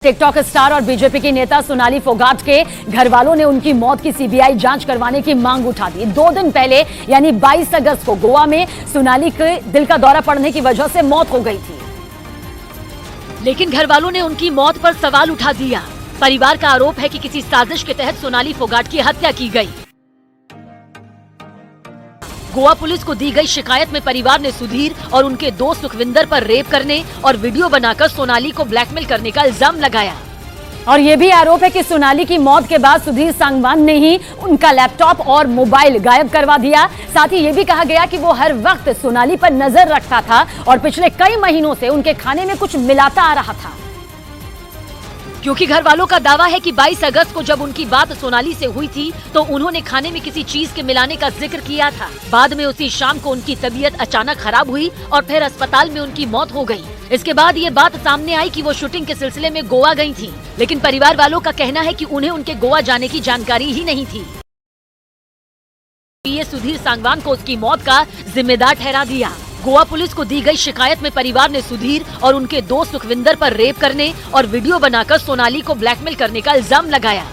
TikTok star और BJP की नेता सोनाली फोगाट के घर वालों ने उनकी मौत की सीबीआई जांच करवाने की मांग उठा दी। 2 दिन पहले यानी 22 अगस्त को गोवा में सोनाली के दिल का दौरा पड़ने की वजह से मौत हो गई थी, लेकिन घर वालों ने उनकी मौत पर सवाल उठा दिया। परिवार का आरोप है कि किसी साजिश के तहत सोनाली फोगाट की हत्या की गई। गोवा पुलिस को दी गई शिकायत में परिवार ने सुधीर और उनके दोस्त सुखविंदर पर रेप करने और वीडियो बनाकर सोनाली को ब्लैकमेल करने का इल्जाम लगाया। और ये भी आरोप है कि सोनाली की मौत के बाद सुधीर सांगवान ने ही उनका लैपटॉप और मोबाइल गायब करवा दिया। साथ ही ये भी कहा गया कि वो हर वक्त सोनाली पर नजर रखता था और पिछले कई महीनों से उनके खाने में कुछ मिलाता आ रहा था। क्योंकि घर वालों का दावा है कि 22 अगस्त को जब उनकी बात सोनाली से हुई थी तो उन्होंने खाने में किसी चीज के मिलाने का जिक्र किया था। बाद में उसी शाम को उनकी तबीयत अचानक खराब हुई और फिर अस्पताल में उनकी मौत हो गई। इसके बाद ये बात सामने आई कि वो शूटिंग के सिलसिले में गोवा गई थी, लेकिन परिवार वालों का कहना है कि उन्हें उनके गोवा जाने की जानकारी ही नहीं थी। ये सुधीर सांगवान को उसकी मौत का जिम्मेदार ठहरा दिया। गोवा पुलिस को दी गई शिकायत में परिवार ने सुधीर और उनके दोस्त सुखविंदर पर रेप करने और वीडियो बनाकर सोनाली को ब्लैकमेल करने का इल्जाम लगाया।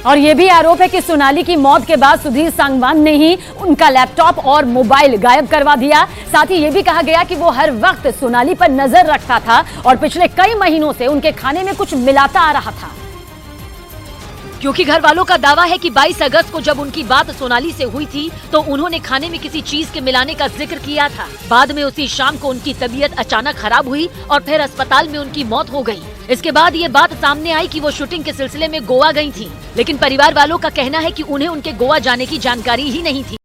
और ये भी आरोप है कि सोनाली की मौत के बाद सुधीर सांगवान ने ही उनका लैपटॉप और मोबाइल गायब करवा दिया। साथ ही ये भी कहा गया कि वो हर वक्त सोनाली पर नजर रखता था और पिछले कई महीनों से उनके खाने में कुछ मिलाता आ रहा था। क्योंकि घर वालों का दावा है कि 22 अगस्त को जब उनकी बात सोनाली से हुई थी तो उन्होंने खाने में किसी चीज के मिलाने का जिक्र किया था। बाद में उसी शाम को उनकी तबीयत अचानक खराब हुई और फिर अस्पताल में उनकी मौत हो गई। इसके बाद ये बात सामने आई कि वो शूटिंग के सिलसिले में गोवा गई थी, लेकिन परिवार वालों का कहना है कि उन्हें उनके गोवा जाने की जानकारी ही नहीं थी।